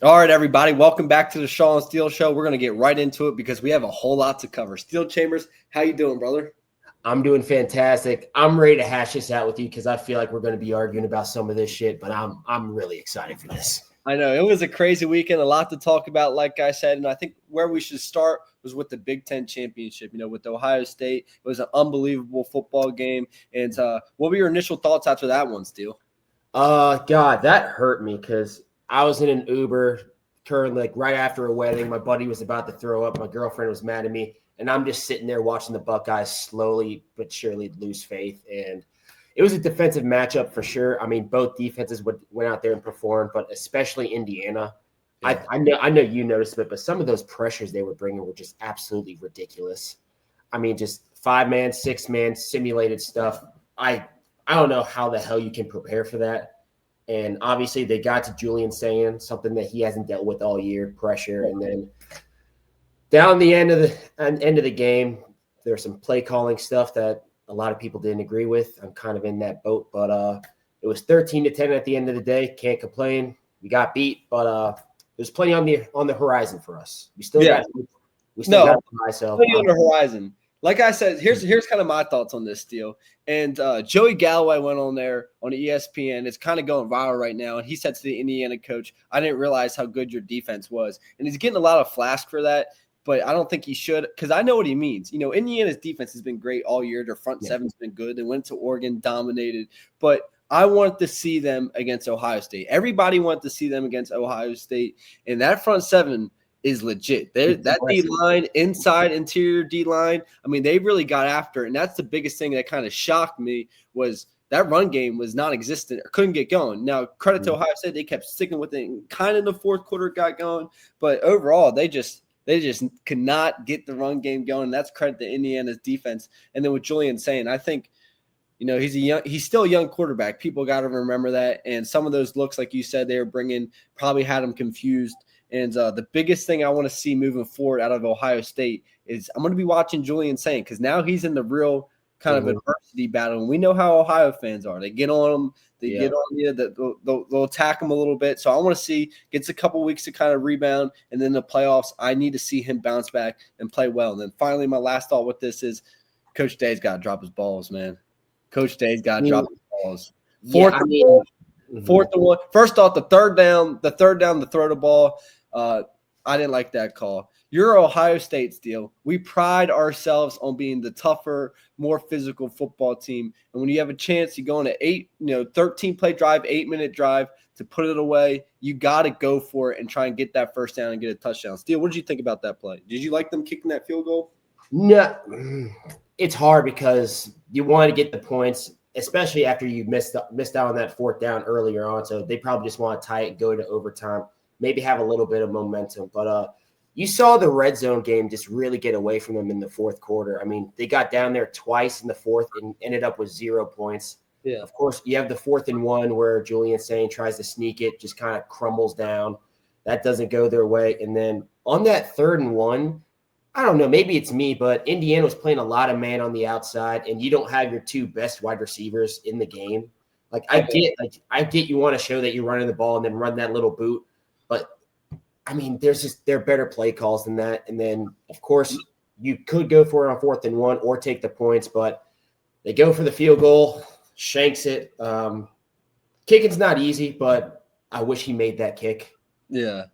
All right, everybody, welcome back to the Shaw and Steele Show. We're going to get right into it because we have a whole lot to cover. Steel Chambers, how you doing, brother? I'm doing fantastic. I'm ready to hash this out with you because I feel like we're going to be arguing about some of this shit, but I'm really excited for this. I know it was a crazy weekend, a lot to talk about, like I said, and I think where we should start was with the Big Ten championship. With Ohio State, it was an unbelievable football game. And what were your initial thoughts after that one, Steele? God, that hurt me because I was in an Uber currently, like right after a wedding. My buddy was about to throw up. My girlfriend was mad at me, and I'm just sitting there watching the Buckeyes slowly but surely lose faith. And it was a defensive matchup for sure. I mean, both defenses went out there and performed, but especially Indiana. Yeah. I know you noticed it, but some of those pressures they were bringing were just absolutely ridiculous. I mean, just 5-man, 6-man simulated stuff. I don't know how the hell you can prepare for that. And obviously they got to Julian saying something that he hasn't dealt with all year, pressure. And then down the end of the game, there's some play calling stuff that a lot of people didn't agree with. I'm kind of in that boat, but it was 13-10 at the end of the day. Can't complain. We got beat, but there's plenty on the horizon for us. We still got myself plenty on the horizon. Like I said, here's kind of my thoughts on this deal. And Joey Galloway went on there on ESPN. It's kind of going viral right now. And he said to the Indiana coach, I didn't realize how good your defense was. And he's getting a lot of flack for that. But I don't think he should, because I know what he means. Indiana's defense has been great all year. Their front seven's been good. They went to Oregon, dominated. But I want to see them against Ohio State. Everybody wanted to see them against Ohio State. And that front seven is legit. That D-line, interior D-line, I mean, they really got after it. And that's the biggest thing that kind of shocked me was that run game was non-existent or couldn't get going. Now, credit to Ohio State, they kept sticking with it and kind of in the fourth quarter got going. But overall, they just could not get the run game going. And that's credit to Indiana's defense. And then with Julian saying, I think, he's still a young quarterback. People got to remember that. And some of those looks, like you said, they were bringing probably had him confused. And the biggest thing I want to see moving forward out of Ohio State is I'm going to be watching Julian Saint because now he's in the real kind of adversity battle. And we know how Ohio fans are. They get on him. They get on you. They'll attack him a little bit. So I want to see gets a couple weeks to kind of rebound. And then the playoffs, I need to see him bounce back and play well. And then finally, my last thought with this is Coach Day's got to drop his balls, man. Coach Day's got to drop his balls. Fourth and one. First off, the third down, the throw the ball. I didn't like that call. You're Ohio State's deal. We pride ourselves on being the tougher, more physical football team. And when you have a chance, you go on an 13-play drive, 8-minute drive to put it away. You got to go for it and try and get that first down and get a touchdown. Steele, what did you think about that play? Did you like them kicking that field goal? No, it's hard because you want to get the points, especially after you missed out on that fourth down earlier on. So they probably just want to tie it, go to overtime, maybe have a little bit of momentum. But you saw the red zone game just really get away from them in the fourth quarter. I mean, they got down there twice in the fourth and ended up with 0 points. Yeah. Of course, you have the 4th and 1 where Julian Saint tries to sneak it, just kind of crumbles down. That doesn't go their way. And then on that 3rd and 1, I don't know, maybe it's me, but Indiana was playing a lot of man on the outside, and you don't have your 2 best wide receivers in the game. I get you want to show that you're running the ball and then run that little boot. But I mean, there are better play calls than that. And then, of course, you could go for it on 4th and 1 or take the points, but they go for the field goal, shanks it. Kicking's not easy, but I wish he made that kick. Yeah,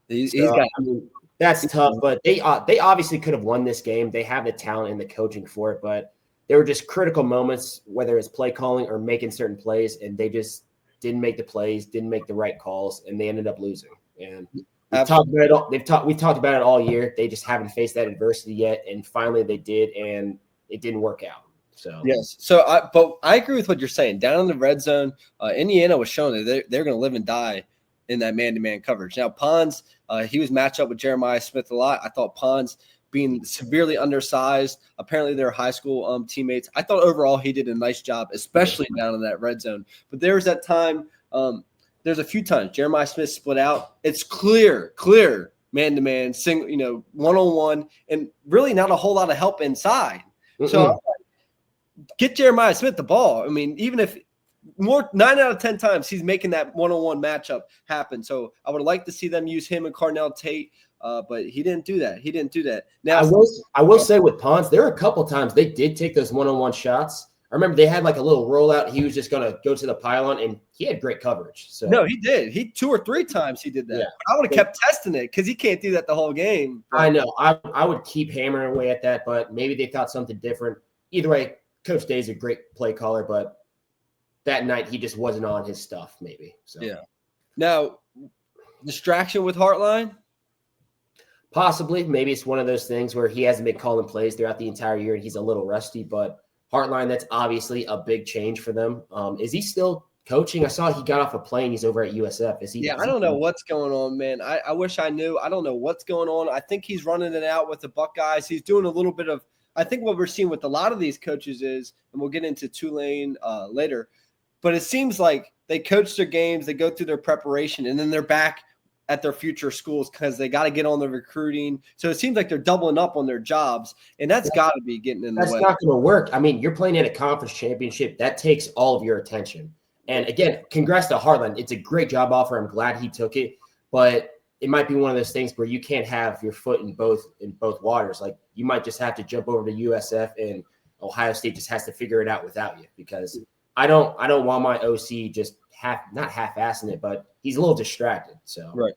that's tough. But they obviously could have won this game. They have the talent and the coaching for it, but there were just critical moments, whether it's play calling or making certain plays, and they just didn't make the plays, didn't make the right calls, and they ended up losing. And we talked about it all year. They just haven't faced that adversity yet, and finally they did, and it didn't work out. So yes, but I agree with what you're saying. Down in the red zone, Indiana was showing that they're going to live and die in that man-to-man coverage. Now Pons, he was matched up with Jeremiah Smith a lot. I thought Pons being severely undersized. Apparently they're high school teammates. I thought overall he did a nice job, especially down in that red zone. But there was that time. There's a few times Jeremiah Smith split out. It's clear man-to-man, single, one-on-one, and really not a whole lot of help inside. Mm-mm. So get Jeremiah Smith the ball. I mean, even if 9 out of 10 times he's making that one-on-one matchup happen. So I would like to see them use him and Carnell Tate, but he didn't do that. Now I will say with Pons, there were a couple times they did take those one-on-one shots. I remember they had like a little rollout. He was just going to go to the pylon, and he had great coverage. So no, he did. He 2 or 3 times he did that. Yeah. I would have kept testing it because he can't do that the whole game. I know. I would keep hammering away at that, but maybe they thought something different. Either way, Coach Day's a great play caller, but that night he just wasn't on his stuff, maybe. So yeah. Now, distraction with Hartline? Possibly. Maybe it's one of those things where he hasn't been calling plays throughout the entire year and he's a little rusty, but Hartline, that's obviously a big change for them. Is he still coaching? I saw he got off a plane. He's over at USF. Is he? Yeah, I don't know what's going on, man. I wish I knew. I don't know what's going on. I think he's running it out with the Buckeyes. He's doing a little bit of – I think what we're seeing with a lot of these coaches is – and we'll get into Tulane later – but it seems like they coach their games, they go through their preparation, and then they're back at their future schools because they got to get on the recruiting. So it seems like they're doubling up on their jobs, and that's got to be getting in the way. That's not going to work. I mean, you're playing in a conference championship. That takes all of your attention. And, again, congrats to Hartline. It's a great job offer. I'm glad he took it. But it might be one of those things where you can't have your foot in both waters. Like, you might just have to jump over to USF, and Ohio State just has to figure it out without you because – I don't want my OC just not half-assing it, but he's a little distracted. So right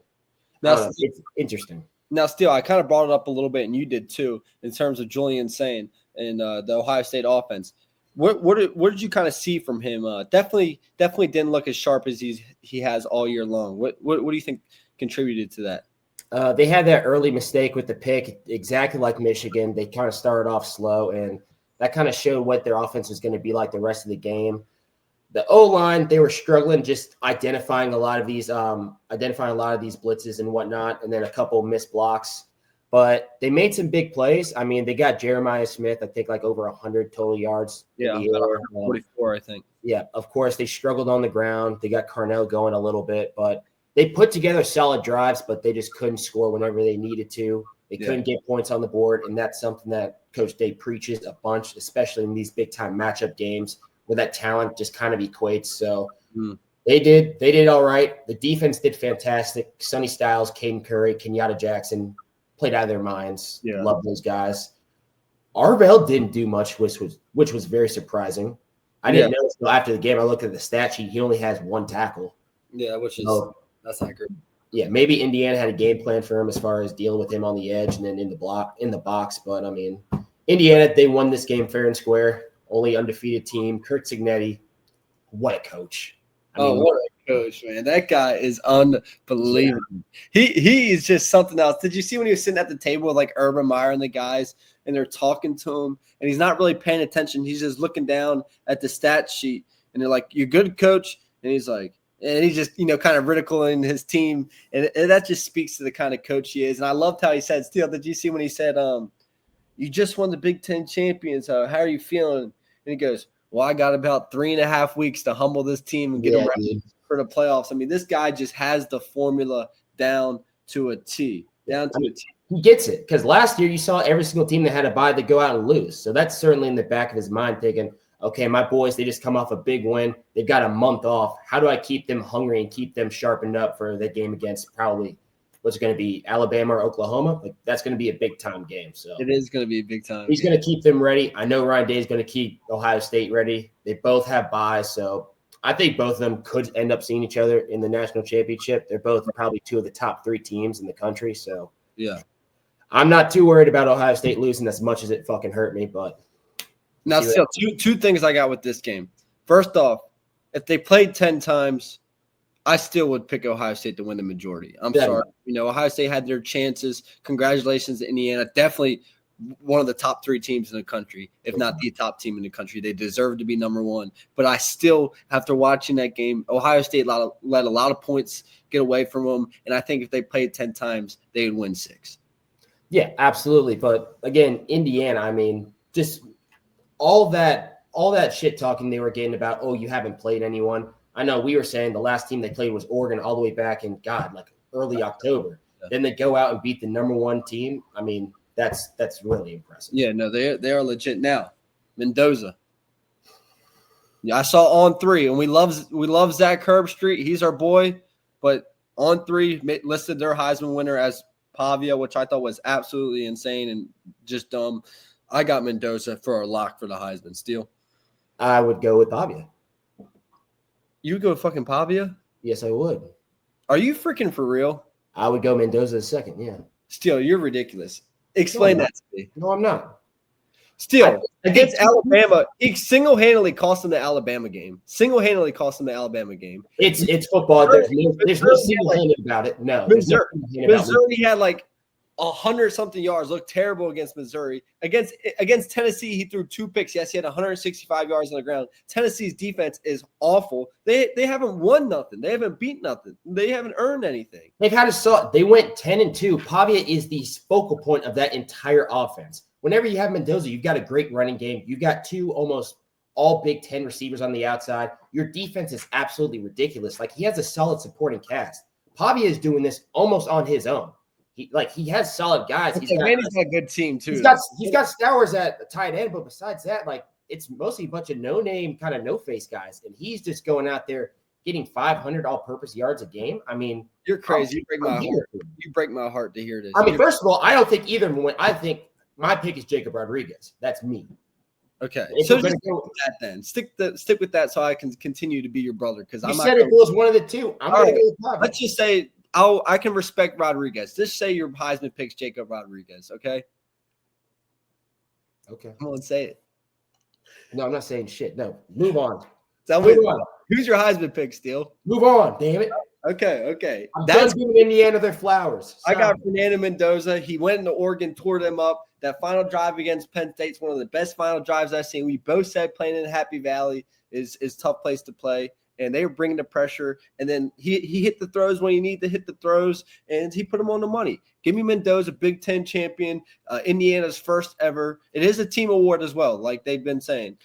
now, it's interesting. Now, Steele, I kind of brought it up a little bit, and you did too, in terms of Julian Sain and the Ohio State offense. What did you kind of see from him? Definitely didn't look as sharp as he has all year long. What do you think contributed to that? They had that early mistake with the pick, exactly like Michigan. They kind of started off slow, and that kind of showed what their offense was going to be like the rest of the game. The O-line, they were struggling just identifying a lot of these blitzes and whatnot, and then a couple missed blocks. But they made some big plays. I mean, they got Jeremiah Smith, I think, like over 100 total yards. Yeah, 44, I think. Yeah, of course, they struggled on the ground. They got Carnell going a little bit, but they put together solid drives, but they just couldn't score whenever they needed to. They couldn't get points on the board, and that's something that Coach Day preaches a bunch, especially in these big-time matchup games where that talent just kind of equates. So they did all right. The defense did fantastic. Sonny Styles, Caden Curry, Kenyatta Jackson played out of their minds. Yeah. Love those guys. Arvell didn't do much, which was very surprising. I didn't know until after the game. I looked at the stat sheet. He only has 1 tackle. Yeah, which is that's not good. Yeah, maybe Indiana had a game plan for him as far as dealing with him on the edge and then in the box. But I mean, Indiana, they won this game fair and square. Only undefeated team. Kurt Signetti, what a coach! What a coach, man! That guy is unbelievable. Yeah. He is just something else. Did you see when he was sitting at the table with like Urban Meyer and the guys, and they're talking to him, and he's not really paying attention. He's just looking down at the stat sheet, and they're like, "You're good, coach," and he's like. And he's just, kind of ridiculing his team. And that just speaks to the kind of coach he is. And I loved how he said, Steele, did you see when he said, you just won the Big Ten champions. How are you feeling? And he goes, well, I got about 3.5 weeks to humble this team and get them ready for the playoffs. I mean, this guy just has the formula down to a T. He gets it. Because last year you saw every single team that had a bye to go out and lose. So that's certainly in the back of his mind thinking, okay, my boys, they just come off a big win. They've got a month off. How do I keep them hungry and keep them sharpened up for the game against probably what's going to be Alabama or Oklahoma? Like, that's going to be a big-time game. So it is going to be a big-time He's going to keep them ready. I know Ryan Day is going to keep Ohio State ready. They both have byes, so I think both of them could end up seeing each other in the national championship. They're both probably 2 of the top 3 teams in the country. So yeah, I'm not too worried about Ohio State losing as much as it fucking hurt me, but – now, still, two things I got with this game. First off, if they played 10 times, I still would pick Ohio State to win the majority. I'm sorry. Ohio State had their chances. Congratulations to Indiana. Definitely one of the top 3 teams in the country, if not the top team in the country. They deserve to be number 1. But I still, after watching that game, Ohio State let a lot of points get away from them. And I think if they played 10 times, they would win 6. Yeah, absolutely. But, again, Indiana, I mean, just – all that shit talking they were getting about, oh, you haven't played anyone. I know we were saying the last team they played was Oregon all the way back in, like early October. Yeah. Then they go out and beat the number 1 team. I mean, that's really impressive. Yeah, no, they are legit. Now, Mendoza. Yeah, I saw On Three, and we love Zach Herbstreit. He's our boy, but On Three listed their Heisman winner as Pavia, which I thought was absolutely insane and just dumb. I got Mendoza for a lock for the Heisman. Steele, I would go with Pavia. you would go with fucking Pavia? Yes, I would. Are you freaking for real? I would go Mendoza second. Yeah. Steele, you're ridiculous. Explain that to me. No, I'm not. Steele, against Alabama, he single-handedly cost them the Alabama game. It's football. There's no single-handed about it. No. Missouri had like 100-something yards. Looked terrible against Missouri. Against Tennessee, he threw 2 picks. Yes, he had 165 yards on the ground. Tennessee's defense is awful. They haven't won nothing. They haven't beat nothing. They haven't earned anything. They've had they went 10-2. Pavia is the focal point of that entire offense. Whenever you have Mendoza, you've got a great running game. You've got 2 almost all Big Ten receivers on the outside. Your defense is absolutely ridiculous. Like, he has a solid supporting cast. Pavia is doing this almost on his own. He has solid guys. He's got a good team too. He's got Stowers at tight end, but besides that, like, it's mostly a bunch of no-name, kind of no-face guys, and he's just going out there getting 500 all-purpose yards a game. I mean, you're crazy. You break my heart to hear this. I mean, first of all, I don't think either one. I think my pick is Jacob Rodriguez. That's me. Okay, so just stick with that then. Stick with that so I can continue to be your brother. Because you said it was one of the two. I'm going to go with Pavia. Let's just say I can respect Rodriguez. Just say your Heisman picks Jacob Rodriguez. Okay. Come on, say it. No, I'm not saying shit. No, move on. Move on. Who's your Heisman pick, Steele? Move on, damn it. Okay. That's giving Indiana their flowers. I got Fernando Mendoza. He went into Oregon, tore them up. That final drive against Penn State's one of the best final drives I've seen. We both said playing in Happy Valley is a tough place to play, and they were bringing the pressure. And then he hit the throws when he needed to hit the throws, and he put them on the money. Give me Mendoza, Big Ten champion, Indiana's first ever. It is a team award as well, like they've been saying.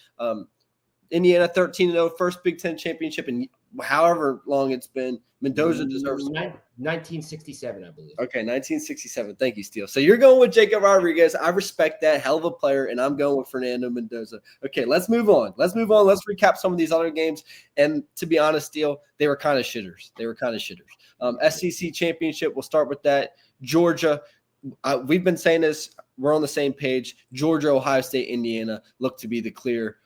Indiana 13-0, first Big Ten championship in however long it's been. Mendoza deserves 1967, I believe. Okay, 1967. Thank you, Steele. So you're going with Jacob Rodriguez. I respect that. Hell of a player, and I'm going with Fernando Mendoza. Okay, let's move on. Let's recap some of these other games. And to be honest, Steele, they were kind of shitters. SEC championship, we'll start with that. Georgia, we've been saying this. We're on the same page. Georgia, Ohio State, Indiana look to be the clear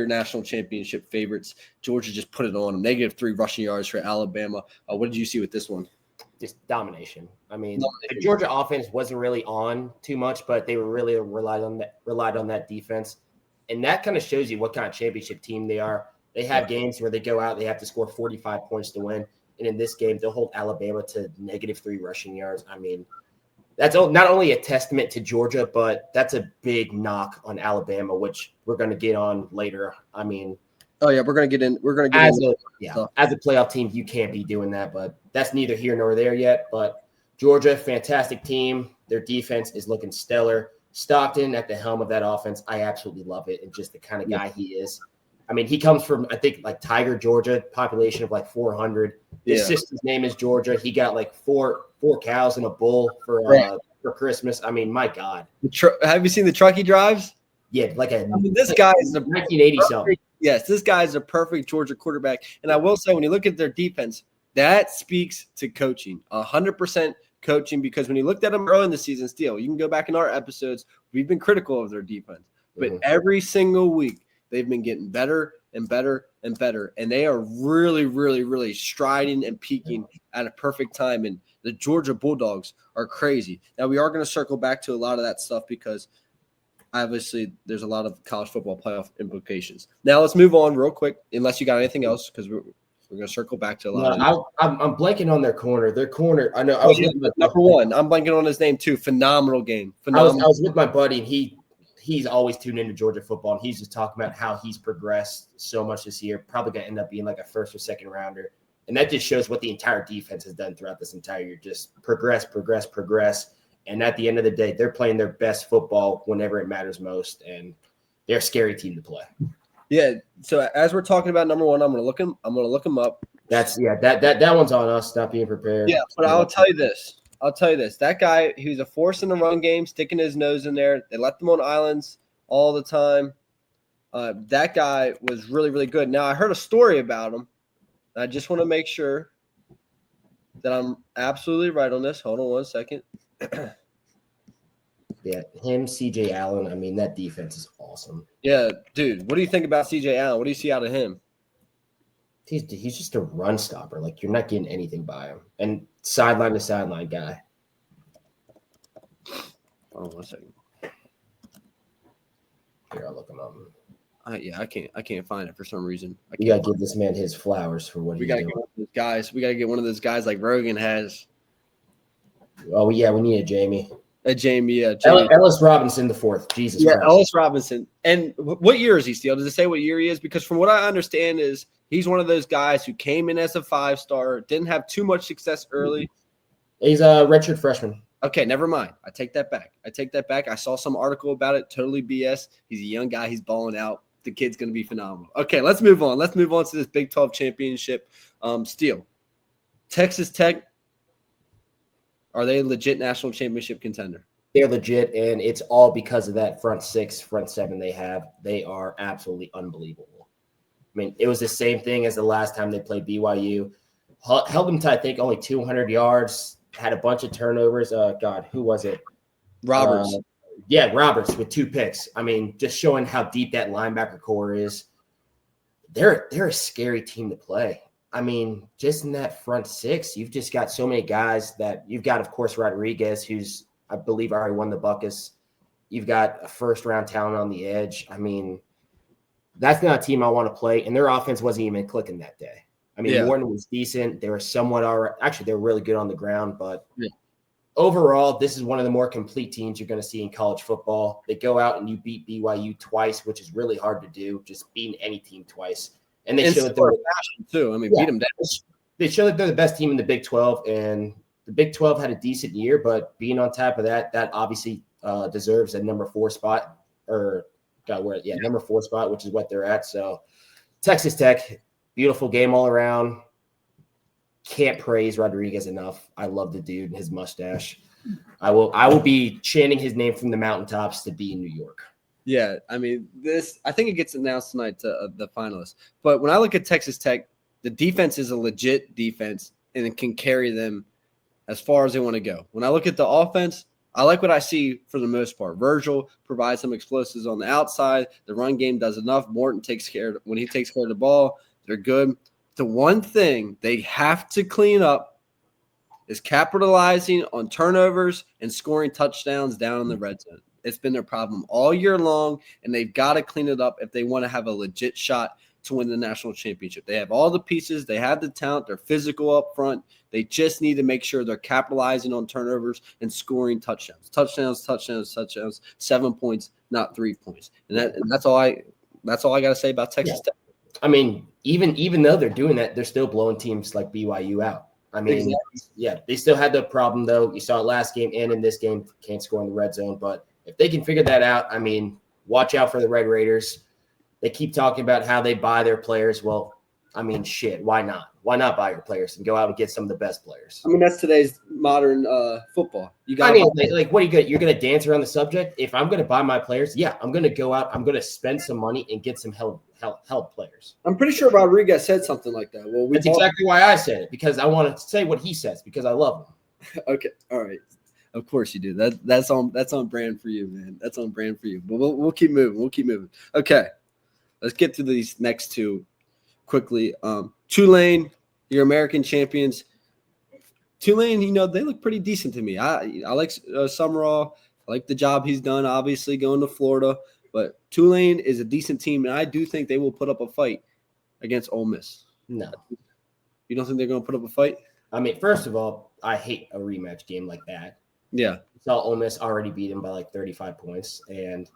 national championship favorites. Georgia just put it on them. -3 rushing yards for Alabama. What did you see with this one? Just domination. I mean, the Georgia offense wasn't really on too much, but they were really relied on that defense. And that kind of shows you what kind of championship team they are. They have games where they go out, they have to score 45 points to win. And in this game, they'll hold Alabama to -3 rushing yards. I mean, that's not only a testament to Georgia, but that's a big knock on Alabama, which we're going to get on later. I mean, we're going to get in. As a playoff team, you can't be doing that, but that's neither here nor there yet. But Georgia, fantastic team. Their defense is looking stellar. Stockton at the helm of that offense, I absolutely love it, and just the kind of guy he is. I mean, he comes from, I think, like Tiger, Georgia, population of like 400. His sister's name is Georgia. He got like four cows and a bull for Christmas. I mean, my God. Have you seen the truck he drives? Yeah, this guy is a 1980 something. Yes, this guy is a perfect Georgia quarterback. And I will say, when you look at their defense, that speaks to coaching, 100% coaching, because when you looked at them early in the season, Steele, you can go back in our episodes. We've been critical of their defense. But every single week, they've been getting better and better and better. And they are really, really, really striding and peaking at a perfect time. And the Georgia Bulldogs are crazy. Now, we are going to circle back to a lot of that stuff because obviously there's a lot of college football playoff implications. Now, let's move on real quick, unless you got anything else, because we're going to circle back to a lot of I'm blanking on their corner. I know. Number one, I'm blanking on his name too. Phenomenal game. I was with my buddy, and he's always tuned into Georgia football, and he's just talking about how he's progressed so much this year, probably going to end up being like a first or second rounder. And that just shows what the entire defense has done throughout this entire year. Just progress. And at the end of the day, they're playing their best football whenever it matters most, and they're a scary team to play. Yeah. So as we're talking about number one, I'm going to look him up. That one's on us not being prepared. Yeah, but I'll tell you this. That guy, he was a force in the run game, sticking his nose in there. They let them on islands all the time. That guy was really, really good. Now, I heard a story about him. I just want to make sure that I'm absolutely right on this. Hold on one second. Yeah, him, CJ Allen. I mean, that defense is awesome. Yeah, dude. What do you think about CJ Allen? What do you see out of him? He's just a run stopper. Like, you're not getting anything by him. And sideline to sideline guy. Hold on one second. Here, I'll look him up. I can't find it for some reason. We gotta give this man his flowers for what he's doing. Get one of those guys. We gotta get one of those guys like Rogan has. Oh yeah, we need a Jamie. Jamie. Ellis Robinson the fourth. Jesus Christ. Ellis Robinson. And what year is he still? Does it say what year he is? Because from what I understand is he's one of those guys who came in as a 5-star, didn't have too much success early. He's a redshirt freshman. Okay, never mind. I take that back. I saw some article about it. Totally BS. He's a young guy. He's balling out. The kid's going to be phenomenal. Okay, let's move on. Let's move on to this Big 12 championship. Steele, Texas Tech, are they a legit national championship contender? They're legit, and it's all because of that front six, front seven they have. They are absolutely unbelievable. I mean, it was the same thing as the last time they played BYU. Held them to, I think, only 200 yards, had a bunch of turnovers. God, who was it? Roberts. Roberts with 2 picks. I mean, just showing how deep that linebacker core is. They're a scary team to play. I mean, just in that front six, you've just got so many guys that you've got, of course, Rodriguez, who's, I believe, already won the Buckus. You've got a first-round talent on the edge. I mean, that's not a team I want to play, and their offense wasn't even clicking that day. I mean, Morton was decent. They were somewhat all right. Actually, they were really good on the ground, but overall, this is one of the more complete teams you're going to see in college football. They go out and you beat BYU twice, which is really hard to do, just beating any team twice. And they show that they're too. I mean, beat them down. They show that they're the best team in the Big 12, and the Big 12 had a decent year, but being on top of that, that obviously deserves a number 4 spot, number 4 spot, which is what they're at. So Texas Tech, beautiful game all around. Can't praise Rodriguez enough. I love the dude and his mustache. I will be chanting his name from the mountaintops to be in New York. Yeah, I mean, I think it gets announced tonight to the finalists. But when I look at Texas Tech, the defense is a legit defense, and it can carry them as far as they want to go. When I look at the offense, I like what I see for the most part. Virgil provides some explosives on the outside. The run game does enough. Morton when he takes care of the ball, they're good. The one thing they have to clean up is capitalizing on turnovers and scoring touchdowns down in the red zone. It's been their problem all year long, and they've got to clean it up if they want to have a legit shot to win the national championship. They have all the pieces. They have the talent. They're physical up front. They just need to make sure they're capitalizing on turnovers and scoring touchdowns. Touchdowns, 7 points, not 3 points. And that's all I got to say about Texas Tech. I mean, even though they're doing that, they're still blowing teams like BYU out. I mean, they still had the problem, though. You saw it last game and in this game, can't score in the red zone. But if they can figure that out, I mean, watch out for the Red Raiders. They keep talking about how they buy their players. Well, I mean, shit, why not? Why not buy your players and go out and get some of the best players? I mean, that's today's modern football. What are you good? You're going to dance around the subject? If I'm going to buy my players, I'm going to go out. I'm going to spend some money and get some help players. I'm pretty sure Rodriguez said something like that. Well, that's exactly why I said it, because I want to say what he says, because I love him. Okay, all right. Of course you do. That's on brand for you, man. That's on brand for you. But we'll keep moving. Okay, let's get to these next two quickly. Tulane, your American champions. Tulane, they look pretty decent to me. I like Summerall. I like the job he's done, obviously, going to Florida. But Tulane is a decent team, and I do think they will put up a fight against Ole Miss. No. You don't think they're going to put up a fight? I mean, first of all, I hate a rematch game like that. Yeah. We saw Ole Miss already beat them by like 35 points, and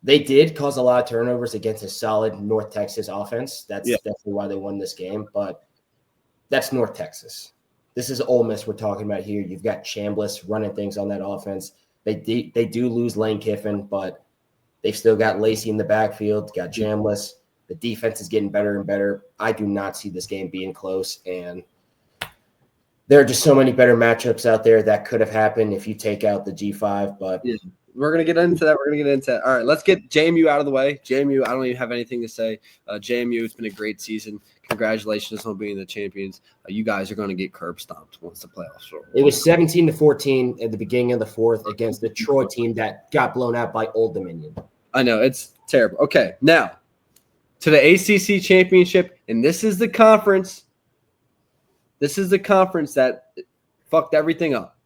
they did cause a lot of turnovers against a solid North Texas offense. That's definitely why they won this game, but that's North Texas. This is Ole Miss we're talking about here. You've got Chambliss running things on that offense. They do lose Lane Kiffin, but they've still got Lacey in the backfield, got Chambliss. The defense is getting better and better. I do not see this game being close, and there are just so many better matchups out there that could have happened if you take out the G5. But yeah, we're going to get into that. We're going to get into that. All right, let's get JMU out of the way. JMU, I don't even have anything to say. JMU, it's been a great season. Congratulations on being the champions. You guys are going to get curb stomped once the playoffs are over. It was 17-14 at the beginning of the fourth against the Troy team that got blown out by Old Dominion. I know, it's terrible. Okay, now to the ACC championship, and this is the conference. This is the conference that fucked everything up.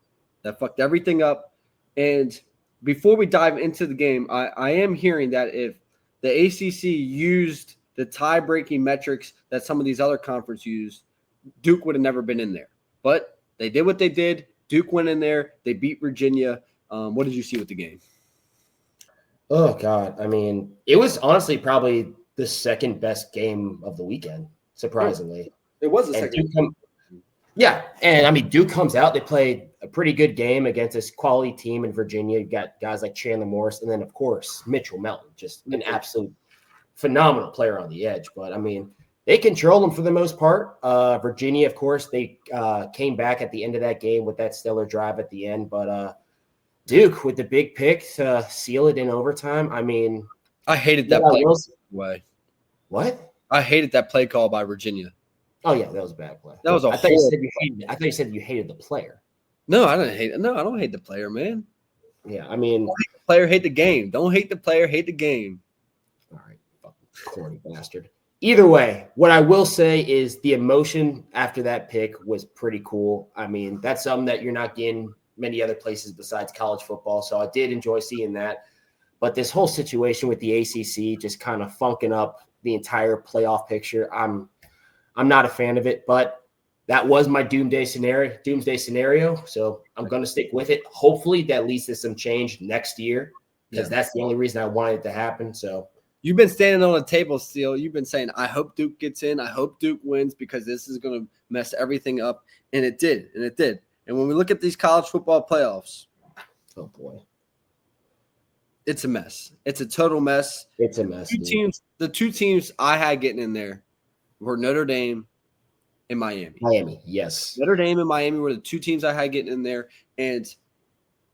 And before we dive into the game, I am hearing that if the ACC used the tie-breaking metrics that some of these other conferences use, Duke would have never been in there. But they did what they did. Duke went in there. They beat Virginia. What did you see with the game? Oh, God. I mean, it was honestly probably the second best game of the weekend, surprisingly. It was the second. Yeah, and I mean, Duke comes out. They played a pretty good game against this quality team in Virginia. You've got guys like Chandler Morris, and then, of course, Mitchell Melton, just an absolute phenomenal player on the edge. But, I mean, they control them for the most part. Virginia, of course, they came back at the end of that game with that stellar drive at the end. But Duke with the big pick to seal it in overtime. I mean, I hated that play. What? I hated that play call by Virginia. Oh, yeah, that was a bad play. That was I thought you said you hated the player. No, I didn't hate it. No, I don't hate the player, man. Yeah, I mean, don't hate the player, hate the game. Don't hate the player, hate the game. All right, fucking corny bastard. Either way, what I will say is the emotion after that pick was pretty cool. I mean, that's something that you're not getting many other places besides college football. So I did enjoy seeing that. But this whole situation with the ACC just kind of funking up the entire playoff picture, I'm not a fan of it, but that was my doomsday scenario. So I'm going to stick with it. Hopefully that leads to some change next year because that's the only reason I wanted it to happen. So you've been standing on a table, Steele. You've been saying, I hope Duke gets in. I hope Duke wins because this is going to mess everything up. And it did. And when we look at these college football playoffs, oh boy, it's a mess. It's a total mess. It's a mess. The two teams I had getting in there were Notre Dame and Miami. Miami, yes. Notre Dame and Miami were the two teams I had getting in there. And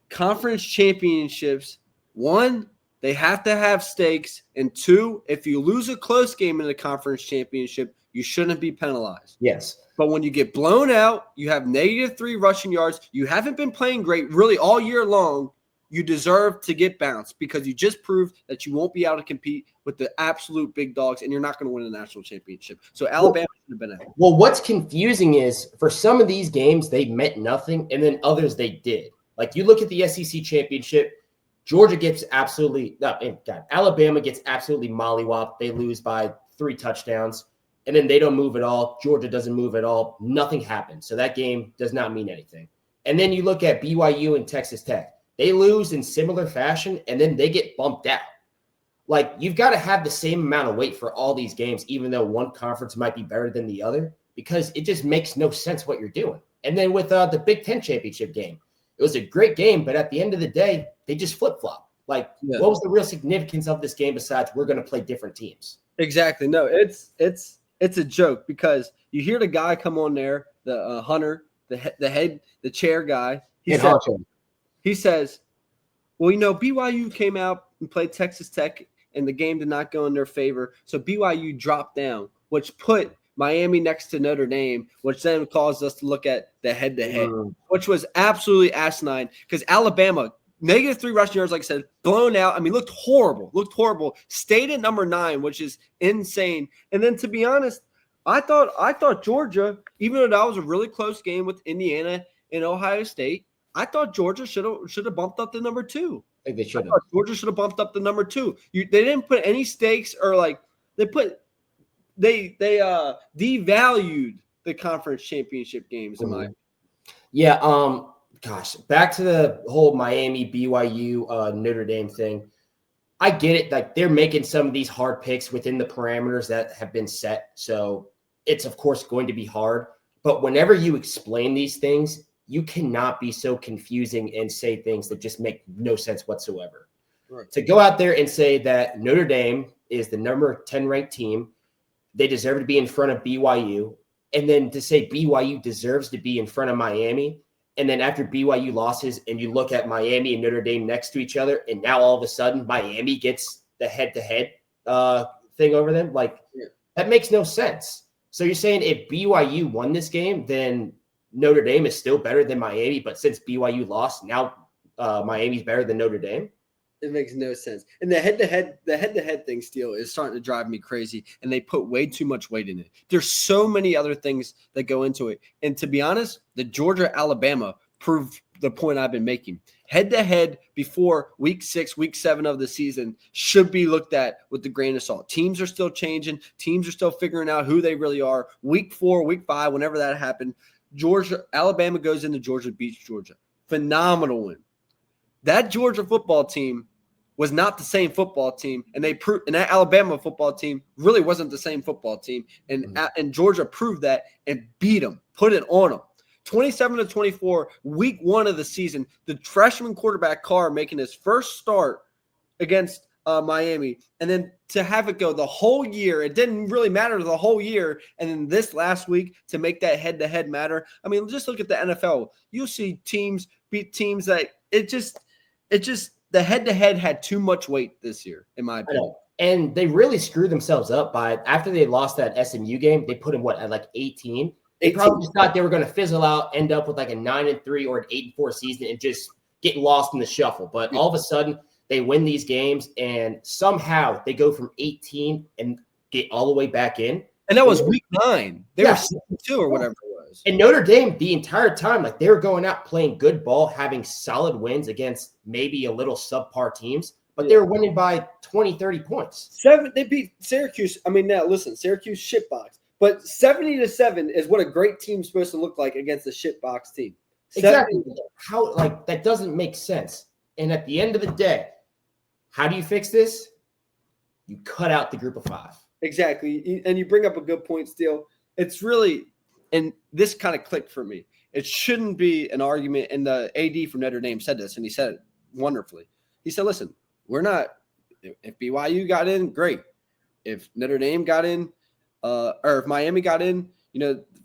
conference championships, one, they have to have stakes. And two, if you lose a close game in the conference championship, you shouldn't be penalized. Yes. But when you get blown out, you have -3 rushing yards, you haven't been playing great really all year long, you deserve to get bounced because you just proved that you won't be able to compete with the absolute big dogs and you're not going to win a national championship. So Alabama should have been out. Well, what's confusing is for some of these games, they meant nothing, and then others they did. Like you look at the SEC championship, Alabama gets absolutely mollywopped. They lose by 3 touchdowns, and then they don't move at all. Georgia doesn't move at all. Nothing happens. So that game does not mean anything. And then you look at BYU and Texas Tech. They lose in similar fashion, and then they get bumped out. Like, you've got to have the same amount of weight for all these games, even though one conference might be better than the other, because it just makes no sense what you're doing. And then with the Big Ten championship game, it was a great game, but at the end of the day, they just flip-flop. Like, what was the real significance of this game besides we're going to play different teams? Exactly. No, it's a joke because you hear the guy come on there, the Hunter, the chair guy. He says, well, BYU came out and played Texas Tech, and the game did not go in their favor. So BYU dropped down, which put Miami next to Notre Dame, which then caused us to look at the head-to-head, which was absolutely asinine because Alabama, -3 rushing yards, like I said, blown out. I mean, looked horrible. Stayed at number 9, which is insane. And then, to be honest, I thought Georgia, even though that was a really close game with Indiana and Ohio State, I thought Georgia should have bumped up to number 2. I think they should have. Georgia should have bumped up to number 2. They didn't put any stakes or they devalued the conference championship games in my opinion. Yeah. Gosh, back to the whole Miami, BYU, Notre Dame thing. I get it. Like they're making some of these hard picks within the parameters that have been set. So it's of course going to be hard, but whenever you explain these things, you cannot be so confusing and say things that just make no sense whatsoever. Right. To go out there and say that Notre Dame is the number 10 ranked team, they deserve to be in front of BYU. And then to say BYU deserves to be in front of Miami. And then after BYU losses and you look at Miami and Notre Dame next to each other, and now all of a sudden Miami gets the head-to-head thing over them, like that makes no sense. So you're saying if BYU won this game, then Notre Dame is still better than Miami, but since BYU lost, now Miami's better than Notre Dame? It makes no sense. And the head-to-head thing, Steele, is starting to drive me crazy, and they put way too much weight in it. There's so many other things that go into it. And to be honest, the Georgia-Alabama proved the point I've been making. Head-to-head before week 6, week 7 of the season should be looked at with a grain of salt. Teams are still changing. Teams are still figuring out who they really are. Week 4, week 5, whenever that happened, Alabama goes into Georgia, beats Georgia. Phenomenal win. That Georgia football team was not the same football team, and that Alabama football team really wasn't the same football team, and Georgia proved that and beat them, put it on them. 27-24, week 1 of the season, the freshman quarterback Carr making his first start against Miami, and then to have it go the whole year, it didn't really matter the whole year, and then this last week to make that head-to-head matter. I mean, just look at the NFL. You'll see teams beat teams that it just the head-to-head had too much weight this year, in my opinion. And they really screwed themselves up by after they lost that SMU game, they put them at like 18. They probably just thought they were going to fizzle out, end up with like a 9-3 or an 8-4 season and just get lost in the shuffle. But all of a sudden, they win these games, and somehow they go from 18 and get all the way back in. And that was week 9. They were 6-2 or whatever it was. And Notre Dame, the entire time, like they were going out playing good ball, having solid wins against maybe a little subpar teams, but they were winning by 20, 30 points. They beat Syracuse. I mean, now listen, Syracuse shitbox. But 70-7 is what a great team's supposed to look like against a shitbox team. Exactly. How that doesn't make sense. And at the end of the day, how do you fix this? You cut out the group of 5. Exactly. And you bring up a good point, Steele. It's really, and this kind of clicked for me. It shouldn't be an argument. And the AD from Notre Dame said this, and he said it wonderfully. He said, listen, we're not, if BYU got in, great. If Notre Dame got in, or if Miami got in,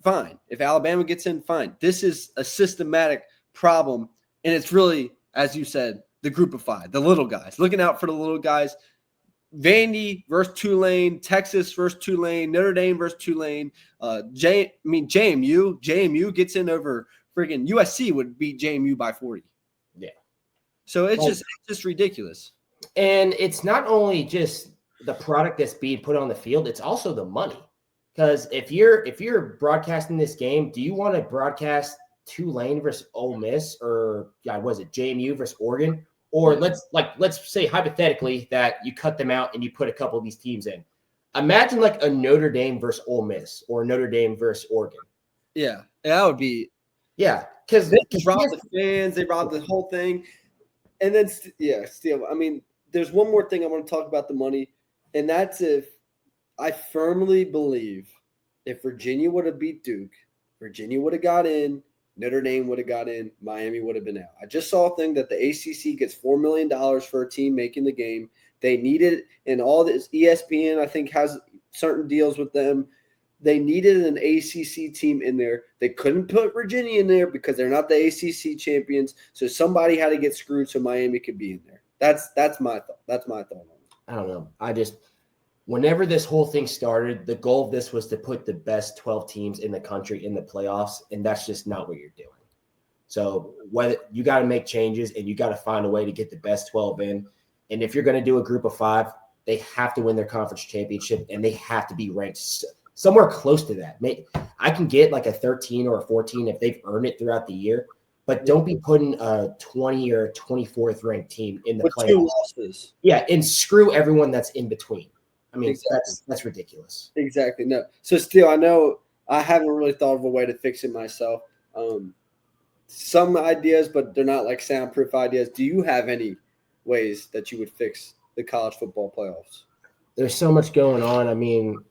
fine. If Alabama gets in, fine. This is a systematic problem. And it's really, as you said, the group of 5, the little guys, looking out for the little guys. Vandy versus Tulane, Texas versus Tulane, Notre Dame versus Tulane. JMU gets in over freaking USC would beat JMU by 40. Yeah. So it's just ridiculous. And it's not only just the product that's being put on the field, it's also the money. Because if you're broadcasting this game, do you want to broadcast Tulane versus Ole Miss or JMU versus Oregon? Or let's say hypothetically that you cut them out and you put a couple of these teams in. Imagine like a Notre Dame versus Ole Miss or Notre Dame versus Oregon. Yeah, that would be. Yeah, because they robbed the fans, they robbed the whole thing, and then still. I mean, there's one more thing I want to talk about the money, and that's if I firmly believe if Virginia would have beat Duke, Virginia would have got in. Notre Dame would have got in. Miami would have been out. I just saw a thing that the ACC gets $4 million for a team making the game. They needed, and all this ESPN, I think, has certain deals with them. They needed an ACC team in there. They couldn't put Virginia in there because they're not the ACC champions. So somebody had to get screwed so Miami could be in there. That's my thought. That's my thought on it. I don't know. Whenever this whole thing started, the goal of this was to put the best 12 teams in the country in the playoffs, and that's just not what you're doing. So whether you got to make changes and you got to find a way to get the best 12 in. And if you're going to do a group of 5, they have to win their conference championship, and they have to be ranked somewhere close to that. I can get like a 13 or a 14 if they've earned it throughout the year, but don't be putting a 20 or 24th ranked team in the playoffs. 2 losses. Yeah, and screw everyone that's in between. I mean, exactly. That's ridiculous. Exactly. No. So still, I know I haven't really thought of a way to fix it myself. Some ideas, but they're not like soundproof ideas. Do you have any ways that you would fix the college football playoffs? There's so much going on. I mean,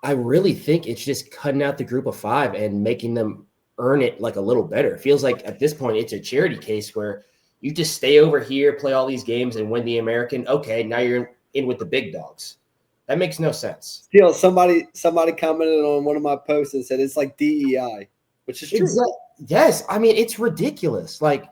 I really think it's just cutting out the group of 5 and making them earn it like a little better. It feels like at this point it's a charity case where you just stay over here, play all these games and win the American. Okay, now you're in with the big dogs. That makes no sense. Still, somebody commented on one of my posts and said it's like DEI, which is true. Yes, I mean it's ridiculous. Like,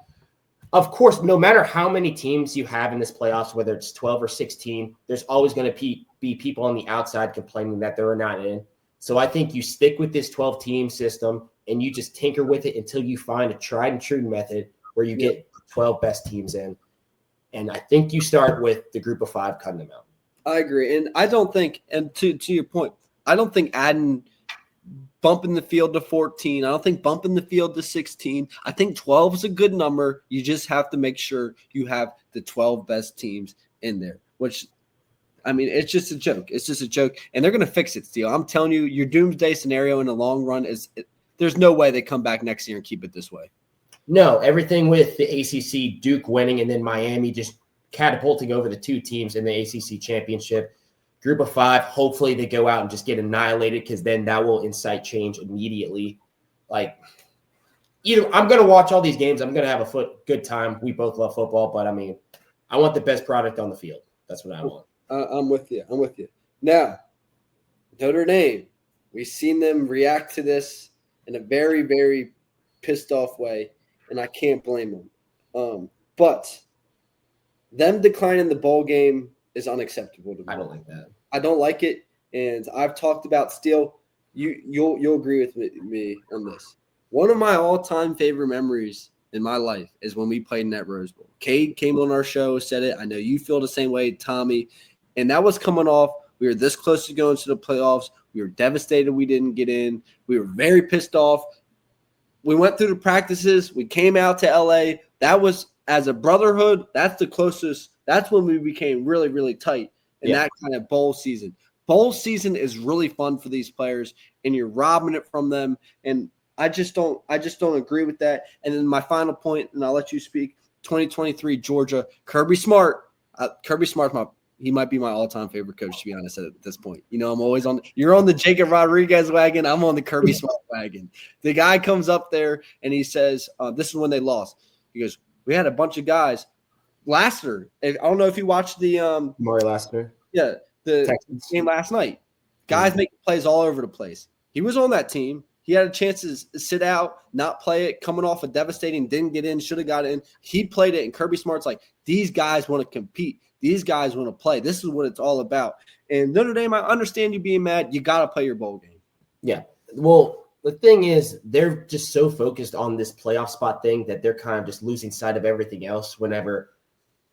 of course, no matter how many teams you have in this playoffs, whether it's 12 or 16, there's always going to be people on the outside complaining that they're not in. So I think you stick with this 12-team system and you just tinker with it until you find a tried and true method where you get 12 best teams in. And I think you start with the group of 5 cutting them out. I agree. And I don't think, and to your point, I don't think bumping the field to 14. I don't think bumping the field to 16. I think 12 is a good number. You just have to make sure you have the 12 best teams in there, which, I mean, it's just a joke. It's just a joke. And they're going to fix it, Steele. I'm telling you, your doomsday scenario in the long run there's no way they come back next year and keep it this way. No, everything with the ACC, Duke winning, and then Miami just catapulting over the 2 teams in the ACC championship. Group of 5, hopefully they go out and just get annihilated because then that will incite change immediately. Like, I'm going to watch all these games. I'm going to have a good time. We both love football, but, I mean, I want the best product on the field. That's what I want. I'm with you. Now, Notre Dame, we've seen them react to this in a very, very pissed off way, and I can't blame them. But them declining the bowl game is unacceptable to me. I don't like that. I don't like it, and I've talked about Steele. You'll agree with me on this. One of my all-time favorite memories in my life is when we played in that Rose Bowl. Cade came on our show, said it. I know you feel the same way, Tommy. And that was coming off. We were this close to going to the playoffs. We were devastated we didn't get in. We were very pissed off. We went through the practices. We came out to L.A. That was, as a brotherhood, that's the closest. That's when we became really, really tight in that kind of bowl season. Bowl season is really fun for these players, and you're robbing it from them. And I just don't agree with that. And then my final point, and I'll let you speak. 2023 Georgia, Kirby Smart. Kirby Smart's he might be my all-time favorite coach, to be honest, at this point. You know, I'm always you're on the Jacob Rodriguez wagon. I'm on the Kirby Smart wagon. The guy comes up there and he says, this is when they lost. He goes, we had a bunch of guys. Lassiter, I don't know if you watched the Maury Lassiter. Yeah, the Texans game last night. Guys making plays all over the place. He was on that team. He had a chance to sit out, not play it, coming off a devastating, didn't get in, should have got in. He played it, and Kirby Smart's like, these guys want to compete. These guys want to play. This is what it's all about. And Notre Dame, I understand you being mad. You got to play your bowl game. Yeah. Well, the thing is, they're just so focused on this playoff spot thing that they're kind of just losing sight of everything else whenever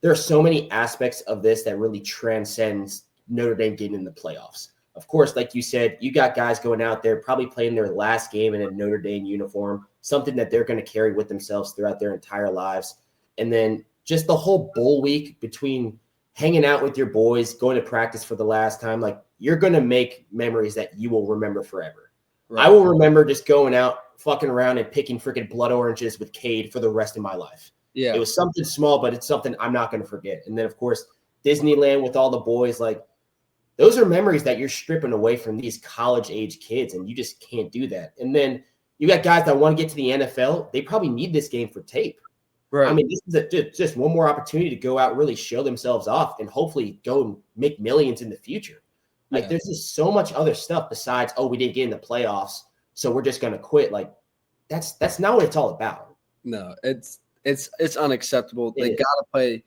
there are so many aspects of this that really transcends Notre Dame getting in the playoffs. Of course, like you said, you got guys going out there probably playing their last game in a Notre Dame uniform, something that they're going to carry with themselves throughout their entire lives. And then just the whole bowl week between hanging out with your boys, going to practice for the last time, like you're going to make memories that you will remember forever. Right. I will remember just going out, fucking around and picking freaking blood oranges with Cade for the rest of my life. Yeah. It was something small, but it's something I'm not going to forget. And then, of course, Disneyland with all the boys, like, those are memories that you're stripping away from these college-age kids, and you just can't do that. And then you got guys that want to get to the NFL. They probably need this game for tape. Right. I mean, this is just one more opportunity to go out, really show themselves off, and hopefully go and make millions in the future. Like, there's just so much other stuff besides, oh, we didn't get in the playoffs, so we're just going to quit. Like, that's not what it's all about. No, it's unacceptable. They got to play.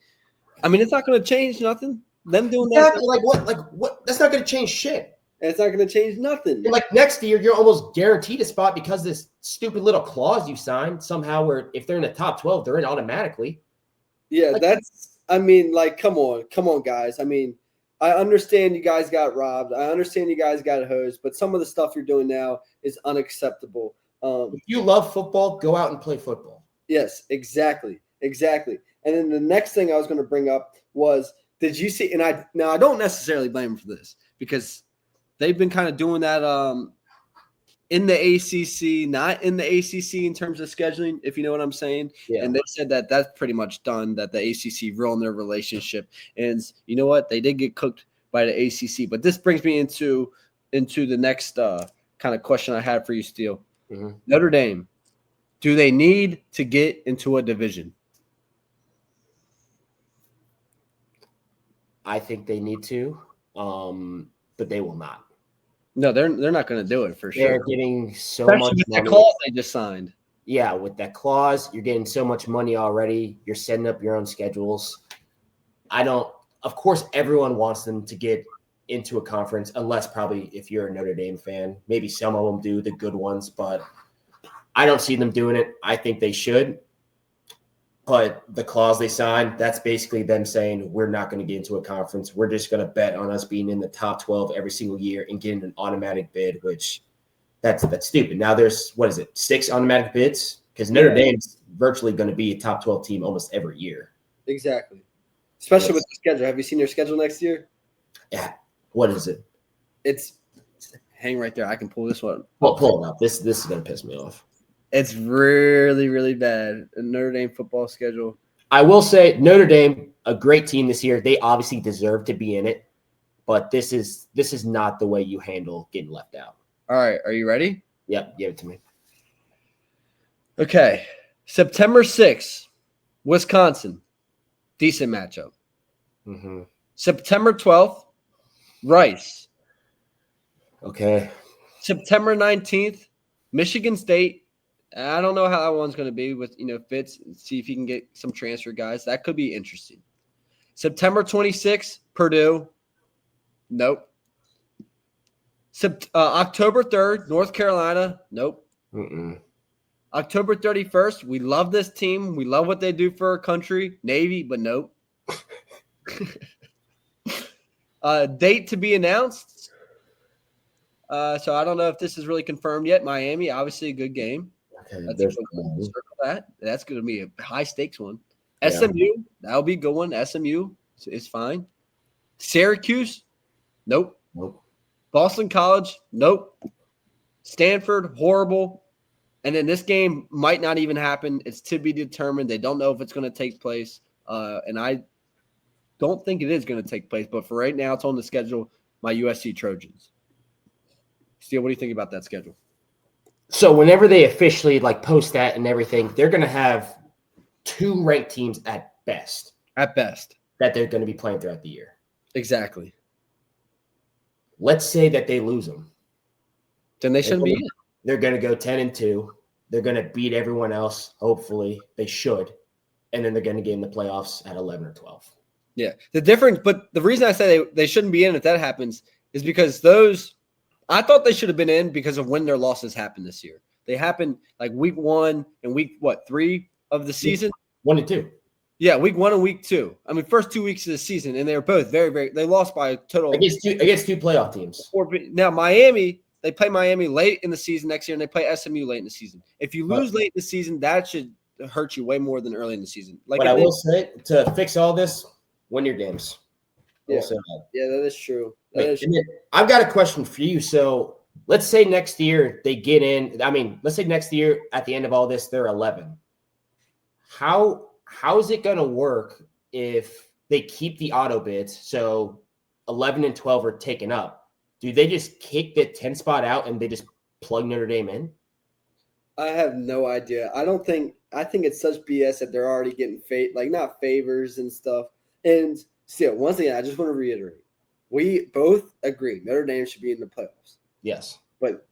I mean, it's not going to change nothing. Them doing exactly. that. Like what? That's not going to change shit. It's not going to change nothing. And like next year, you're almost guaranteed a spot because this stupid little clause you signed somehow where if they're in the top 12, they're in automatically. Yeah, like, I mean, like, come on, guys. I mean, I understand you guys got robbed. I understand you guys got hosed, but some of the stuff you're doing now is unacceptable. If you love football, go out and play football. Yes, exactly. And then the next thing I was going to bring up was, did you see? And I don't necessarily blame them for this because they've been kind of doing that in the ACC, not in the ACC in terms of scheduling, if you know what I'm saying. Yeah. And they said that that's pretty much done, that the ACC ruined their relationship. And you know what? They did get cooked by the ACC. But this brings me into the next kind of question I had for you, Steele. Mm-hmm. Notre Dame, do they need to get into a division? I think they need to. but they will not. No, they're not going to do it for sure. They're getting so Especially much with money. the clause they just signed. Yeah, with that clause, you're getting so much money already. You're setting up your own schedules. Of course, everyone wants them to get into a conference, unless probably if you're a Notre Dame fan. Maybe some of them do, the good ones, but I don't see them doing it. I think they should. But the clause they signed, that's basically them saying we're not going to get into a conference. We're just going to bet on us being in the top 12 every single year and getting an automatic bid, which that's stupid. Now there's, 6 automatic bids? Because Notre Dame's virtually going to be a top 12 team almost every year. Exactly. Especially with the schedule. Have you seen their schedule next year? Yeah. What is it? It's hang right there. I can pull this one. Well, pull it up. This is going to piss me off. It's really, really bad. The Notre Dame football schedule. I will say Notre Dame, a great team this year. They obviously deserve to be in it, but this is not the way you handle getting left out. All right. Are you ready? Yep. Give it to me. Okay. September 6th, Wisconsin. Decent matchup. Mm-hmm. September 12th, Rice. Okay. September 19th, Michigan State. I don't know how that one's going to be with, Fitz. See if he can get some transfer guys. That could be interesting. September 26th, Purdue. Nope. October 3rd, North Carolina. Nope. Mm-mm. October 31st, we love this team. We love what they do for our country. Navy, but nope. Date to be announced. So I don't know if this is really confirmed yet. Miami, obviously a good game. Okay, Circle that. That's going to be a high stakes one. Yeah. SMU, that'll be a good one. SMU is fine. Syracuse, nope. Boston College, nope. Stanford, horrible. And then this game might not even happen. It's to be determined. They don't know if it's going to take place. And I don't think it is going to take place. But for right now, it's on the schedule, my USC Trojans. Steele, what do you think about that schedule? So whenever they officially post that and everything, they're going to have 2 ranked teams at best. At best. That they're going to be playing throughout the year. Exactly. Let's say that they lose them. Then they shouldn't be in. They're going to go 10-2. They're going to beat everyone else. Hopefully, they should, and then they're going to get in the playoffs at 11 or 12. Yeah, but the reason I say they shouldn't be in if that happens is because I thought they should have been in because of when their losses happened this year. They happened week 1 and week 3 of the season. 1 and 2. Yeah, week 1 and week 2. I mean, first 2 weeks of the season, and they were both very, very. They lost by a total against two playoff teams. Now Miami. They play Miami late in the season next year, and they play SMU late in the season. If you lose late in the season, that should hurt you way more than early in the season. But I will say, to fix all this, win your games. Yeah, that is true. I've got a question for you. So let's say next year they get in. I mean, let's say next year at the end of all this, they're 11. How is it going to work if they keep the auto bids? So 11 and 12 are taken up. Do they just kick the 10 spot out and they just plug Notre Dame in? I have no idea. I think it's such BS that they're already getting not favors and stuff. And still, once again, I just want to reiterate. We both agree Notre Dame should be in the playoffs. Yes. But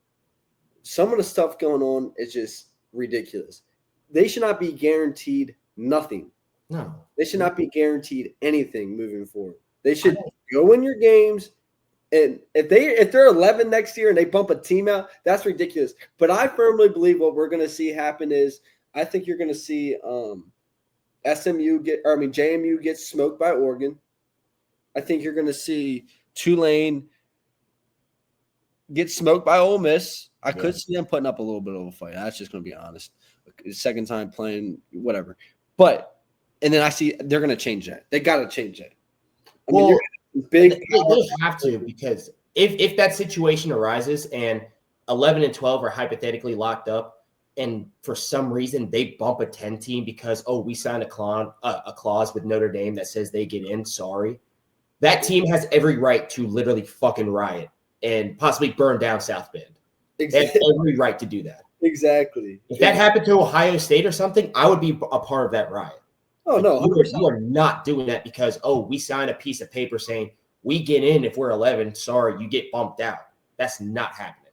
some of the stuff going on is just ridiculous. They should not be guaranteed nothing. No. They should not be guaranteed anything moving forward. They should go in your games. And if they're 11 next year and they bump a team out, that's ridiculous. But I firmly believe what we're going to see happen is I think you're going to see JMU get smoked by Oregon. I think you're going to see Tulane get smoked by Ole Miss. I could see them putting up a little bit of a fight. That's just going to be honest. Second time playing, whatever. And then I see they're going to change that. They got to change that. They have to, because if that situation arises and 11 and 12 are hypothetically locked up, and for some reason they bump a 10 team because we signed a clause with Notre Dame that says they get in. Sorry, that team has every right to literally fucking riot and possibly burn down South Bend. Exactly. They have every right to do that. Exactly. If that happened to Ohio State or something, I would be a part of that riot. Oh, no. You are not doing that because, we signed a piece of paper saying we get in if we're 11. Sorry, you get bumped out. That's not happening.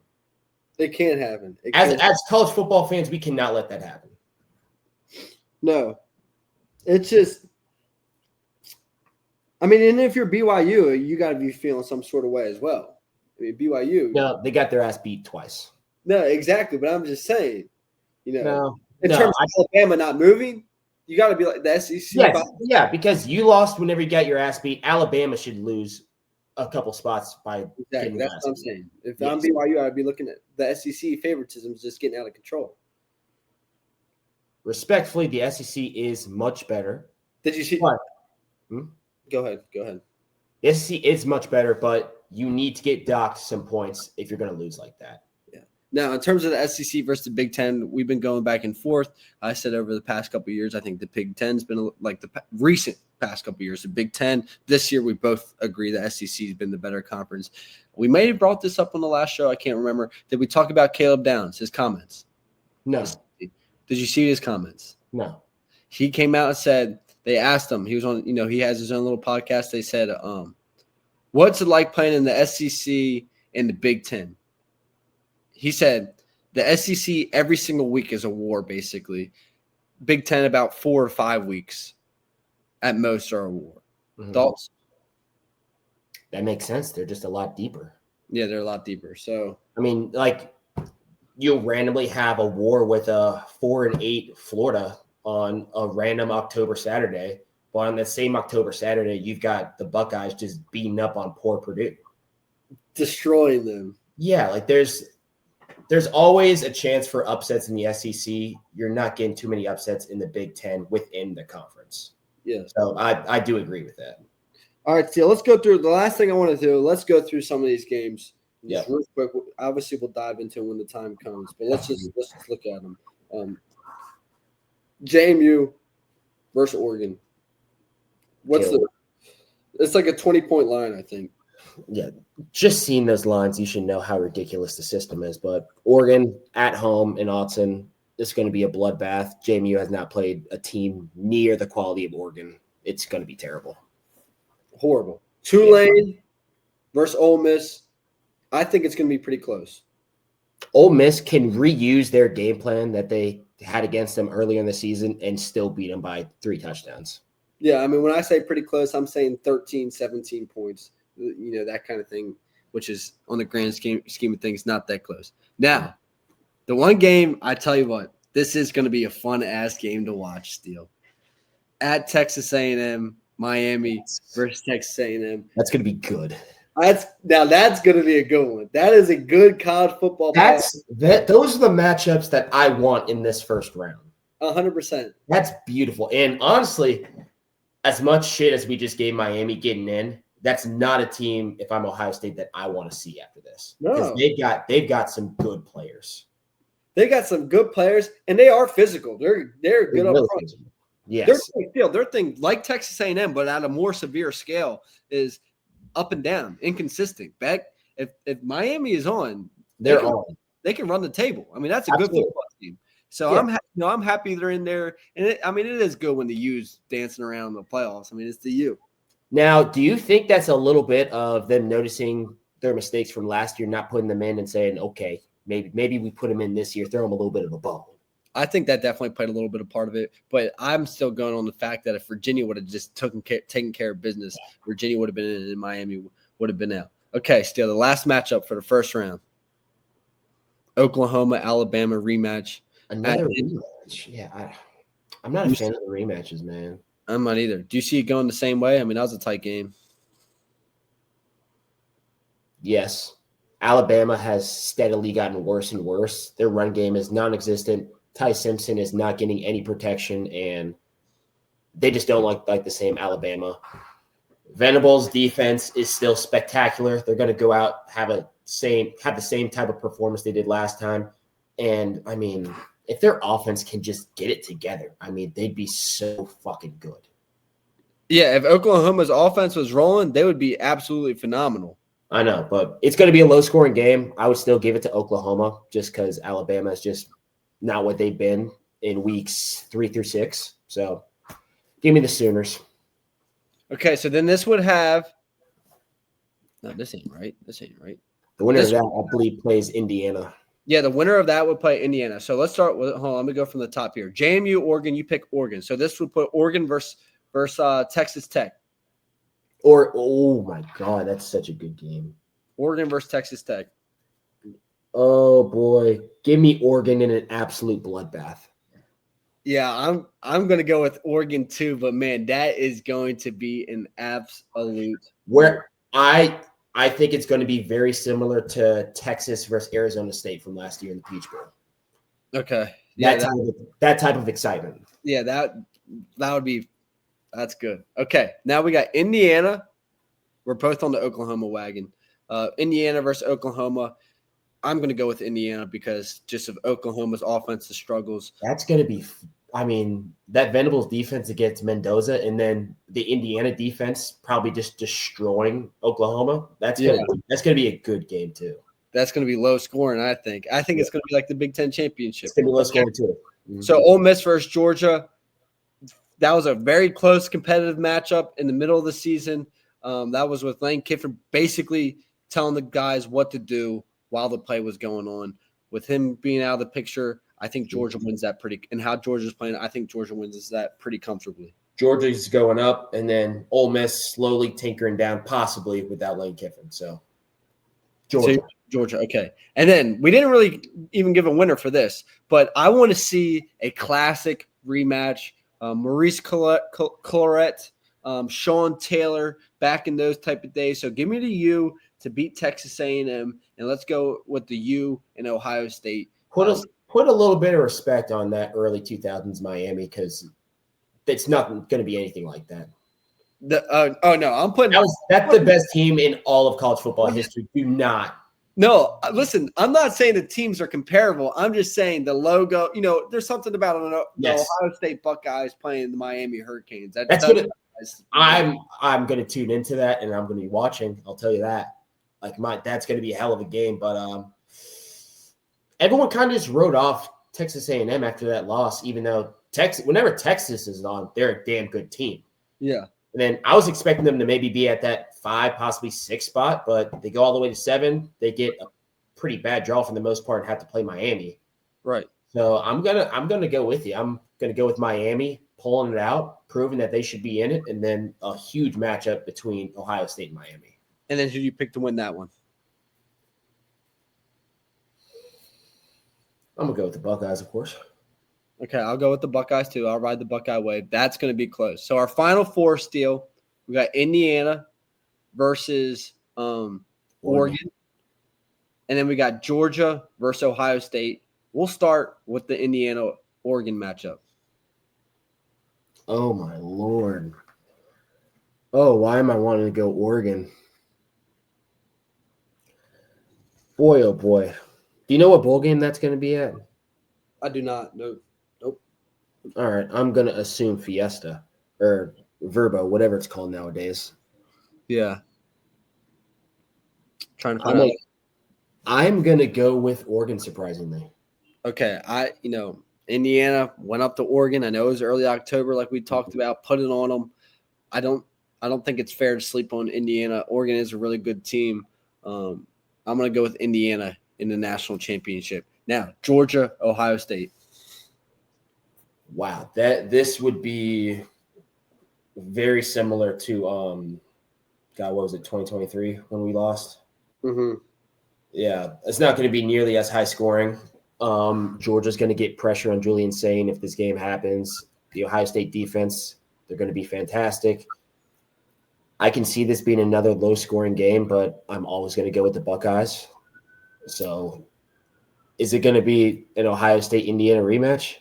It can't happen. As college football fans, we cannot let that happen. No. It's just – I mean, and if you're BYU, you got to be feeling some sort of way as well. I mean, BYU – No, they got their ass beat twice. No, exactly. But I'm just saying, in terms of Alabama not moving, you got to be like the SEC. Yes, yeah, because you lost whenever you got your ass beat. Alabama should lose a couple spots by exactly. That's what I'm saying. If I'm BYU, I'd be looking at the SEC favoritism is just getting out of control. Respectfully, the SEC is much better. Did you see? But, Go ahead. The SEC is much better, but you need to get docked some points if you're going to lose like that. Now, in terms of the SEC versus the Big Ten, we've been going back and forth. I said over the past couple of years, I think the Big Ten's been like the recent past couple of years. The Big Ten this year, we both agree the SEC has been the better conference. We may have brought this up on the last show. I can't remember. Did we talk about Caleb Downs, his comments? No. Did you see his comments? No. He came out and said they asked him. He was on. He has his own little podcast. They said, "What's it like playing in the SEC and the Big Ten?" He said the SEC every single week is a war, basically. Big Ten about 4 or 5 weeks at most are a war. Mm-hmm. Thoughts? That makes sense. They're just a lot deeper. Yeah, they're a lot deeper. So I mean, like you'll randomly have a war with a 4-8 Florida on a random October Saturday, but on that same October Saturday, you've got the Buckeyes just beating up on poor Purdue, destroying them. Yeah, like there's always a chance for upsets in the SEC. You're not getting too many upsets in the Big Ten within the conference. Yeah. So I do agree with that. All right, Steele, let's go through the last thing I want to do. Let's go through some of these games. Yeah. Real quick. Obviously, we'll dive into them when the time comes, but let's just look at them. JMU versus Oregon. It's like a 20-point line, I think. Yeah, just seeing those lines, you should know how ridiculous the system is. But Oregon at home in Autzen, this is going to be a bloodbath. JMU has not played a team near the quality of Oregon. It's going to be terrible. Horrible. Tulane versus Ole Miss. I think it's going to be pretty close. Ole Miss can reuse their game plan that they had against them earlier in the season and still beat them by 3 touchdowns. Yeah, I mean, when I say pretty close, I'm saying 13, 17 points. That kind of thing, which is on the grand scheme of things, not that close. Now, the one game, I tell you what, this is going to be a fun-ass game to watch, Steele. At Texas A&M, Miami versus Texas A&M. That's going to be good. That's going to be a good one. That is a good college football. Those are the matchups that I want in this first round. 100%. That's beautiful. And honestly, as much shit as we just gave Miami getting in, that's not a team, if I'm Ohio State, that I want to see after this. No. They've got some good players. They got some good players, and they are physical. They're good up front. Yes. Their thing, like Texas A&M, but at a more severe scale, is up and down, inconsistent. Beck, if Miami is on, they can run the table. I mean, that's a good football team. So yeah. I'm happy they're in there, and it is good when the U's dancing around in the playoffs. I mean, it's the U. Now, do you think that's a little bit of them noticing their mistakes from last year, not putting them in and saying, okay, maybe we put them in this year, throw them a little bit of a bone? I think that definitely played a little bit of part of it, but I'm still going on the fact that if Virginia would have just taken care of business, Virginia would have been in and Miami would have been out. Okay, still the last matchup for the first round. Oklahoma, Alabama rematch. Another rematch. Yeah, I'm not a fan of the rematches, man. I'm not either. Do you see it going the same way? I mean, that was a tight game. Yes. Alabama has steadily gotten worse and worse. Their run game is non-existent. Ty Simpson is not getting any protection, and they just don't like the same Alabama. Venables' defense is still spectacular. They're going to go out, have the same type of performance they did last time. And, I mean, if their offense can just get it together, I mean, they'd be so fucking good. Yeah, if Oklahoma's offense was rolling, they would be absolutely phenomenal. I know, but it's going to be a low-scoring game. I would still give it to Oklahoma just because Alabama is just not what they've been in weeks 3 through 6. So give me the Sooners. Okay, so then this would have No, this ain't right. This ain't right. The winner of that, I believe, plays Indiana. Yeah, the winner of that would play Indiana. So let's start with. Hold on, let me go from the top here. JMU, Oregon. You pick Oregon. So this would put Oregon versus Texas Tech. Or oh my God, that's such a good game. Oregon versus Texas Tech. Oh boy, give me Oregon in an absolute bloodbath. Yeah, I'm gonna go with Oregon too, but man, that is going to be an absolute. Where I think it's going to be very similar to Texas versus Arizona State from last year in the Peach Bowl. Okay, yeah, that type of excitement. Yeah, that would be. That's good. Okay, now we got Indiana. We're both on the Oklahoma wagon. Indiana versus Oklahoma. I'm going to go with Indiana because just of Oklahoma's offensive struggles. That's going to be – I mean, that Venables defense against Mendoza and then the Indiana defense probably just destroying Oklahoma. That's going to be a good game too. That's going to be low scoring, I think. I think it's going to be like the Big Ten championship. It's going to be low scoring too. Mm-hmm. So Ole Miss versus Georgia. That was a very close competitive matchup in the middle of the season. That was with Lane Kiffin basically telling the guys what to do while the play was going on. With him being out of the picture, I think Georgia wins that and how Georgia's playing, I think Georgia wins that pretty comfortably. Georgia's going up, and then Ole Miss slowly tinkering down, possibly without Lane Kiffin. So Georgia, okay. And then we didn't really even give a winner for this, but I want to see a classic rematch. Maurice Clarett, Sean Taylor, back in those type of days. So give me the U to beat Texas A&M, and let's go with the U in Ohio State. Put a little bit of respect on that early 2000s Miami because it's not going to be anything like that. That's the best team in all of college football history. Do not. No, listen, I'm not saying the teams are comparable. I'm just saying the logo, there's something about the Ohio State Buckeyes playing the Miami Hurricanes. I'm going to tune into that, and I'm going to be watching. I'll tell you that. That's going to be a hell of a game. But everyone kind of just wrote off Texas A&M after that loss, even though whenever Texas is on, they're a damn good team. Yeah. And then I was expecting them to maybe be at that 5, possibly 6 spot, but they go all the way to 7. They get a pretty bad draw for the most part and have to play Miami. Right. So I'm gonna go with you. I'm gonna go with Miami pulling it out, proving that they should be in it, and then a huge matchup between Ohio State and Miami. And then who do you pick to win that one? I'm gonna go with the Buckeyes, of course. Okay, I'll go with the Buckeyes too. I'll ride the Buckeye wave. That's going to be close. So our final four, Steele, we got Indiana versus Oregon. And then we got Georgia versus Ohio State. We'll start with the Indiana-Oregon matchup. Oh, my Lord. Oh, why am I wanting to go Oregon? Boy, oh, boy. Do you know what bowl game that's going to be at? I do not. No. Nope. All right. I'm going to assume Fiesta or Verbo, whatever it's called nowadays. Yeah. Trying to find out. I'm going to go with Oregon, surprisingly. Okay. Indiana went up to Oregon. I know it was early October, like we talked about, put it on them. I don't think it's fair to sleep on Indiana. Oregon is a really good team. I'm going to go with Indiana in the national championship. Now, Georgia, Ohio State. Wow, this would be very similar to what was it, 2023 when we lost? Mm-hmm. Yeah, it's not going to be nearly as high scoring. Georgia's going to get pressure on Julian Sain if this game happens. The Ohio State defense, they're going to be fantastic. I can see this being another low-scoring game, but I'm always going to go with the Buckeyes. So is it going to be an Ohio State-Indiana rematch?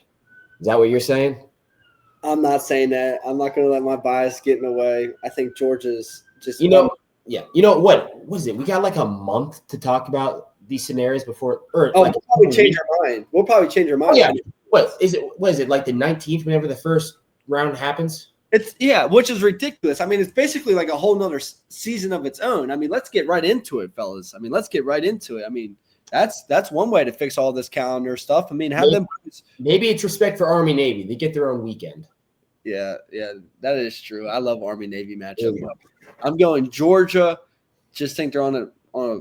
Is that what you're saying? I'm not saying that. I'm not going to let my bias get in the way. I think Georgia's just yeah. You know what was it? We got like a month to talk about these scenarios before. We'll probably change our mind. Oh, yeah. What is it like the 19th whenever the first round happens? Which is ridiculous. I mean, it's basically like a whole nother season of its own. I mean, let's get right into it, fellas. I mean, let's get right into it. I mean, that's one way to fix all this calendar stuff. I mean, maybe it's respect for Army Navy. They get their own weekend. Yeah, that is true. I love Army Navy matchup. I'm going Georgia just think they're on a.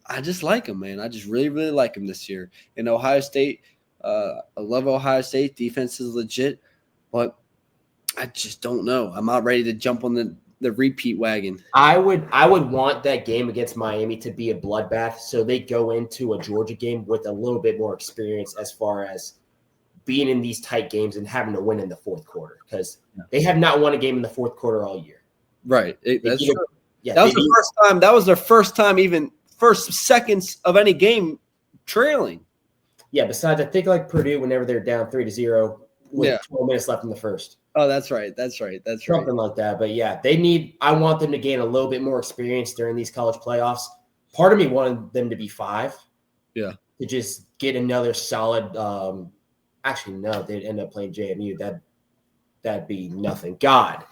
I just like them, man. I just really, really like them this year. In Ohio State, I love Ohio State. Defense is legit, but I just don't know. I'm not ready to jump on the repeat wagon. I would want that game against Miami to be a bloodbath, so they go into a Georgia game with a little bit more experience as far as being in these tight games and having to win in the fourth quarter, because they have not won a game in the fourth quarter all year. Right. That's true. Yeah, that was the first time. That was their first time, even first seconds of any game trailing. Yeah. Besides, I think like Purdue, whenever they're down 3-0 with 12 minutes left in the first. Oh, that's right. Something like that. But yeah, I want them to gain a little bit more experience during these college playoffs. Part of me wanted them to be 5. Yeah. To just get another solid. Actually, no, they'd end up playing JMU. That'd be nothing. God,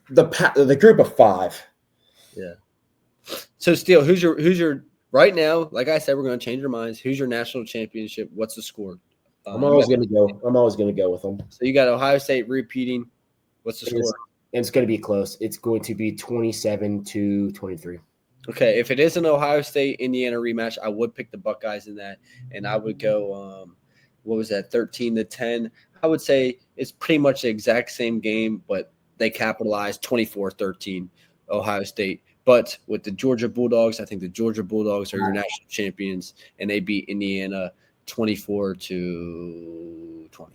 the group of 5. Yeah. So, Steele, who's your right now? Like I said, we're going to change our minds. Who's your national championship? What's the score? I'm always going to go with them. So you got Ohio State repeating. What's the score? It's going to be close. It's going to be 27-23. Okay, if it is an Ohio State Indiana rematch, I would pick the Buckeyes in that, and I would go. What was that? 13-10. I would say it's pretty much the exact same game, but they capitalized 24-13 Ohio State. But with the Georgia Bulldogs, I think the Georgia Bulldogs are your national champions, and they beat Indiana 24-20.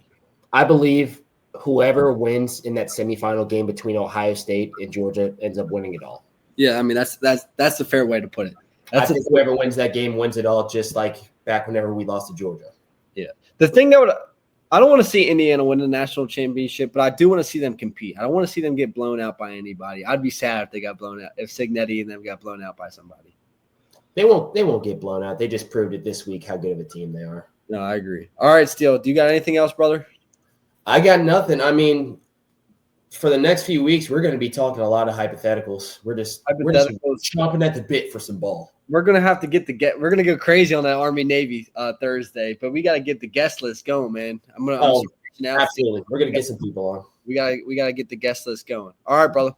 I believe whoever wins in that semifinal game between Ohio State and Georgia ends up winning it all. Yeah, I mean that's a fair way to put it. I think whoever wins that game wins it all, just like back whenever we lost to Georgia. Yeah, the thing that I don't want to see Indiana win the national championship, but I do want to see them compete. I don't want to see them get blown out by anybody. I'd be sad if they got blown out, if Signetti and them got blown out by somebody. They won't get blown out. They just proved it this week how good of a team they are. No, I agree. All right, Steele, do you got anything else, brother? I got nothing. I mean, for the next few weeks, we're going to be talking a lot of hypotheticals. We're just chomping at the bit for some ball. We're gonna have to we're gonna go crazy on that Army Navy Thursday, but we gotta get the guest list going, man. I'm absolutely. We're gonna get some people on. We gotta get the guest list going. All right, brother.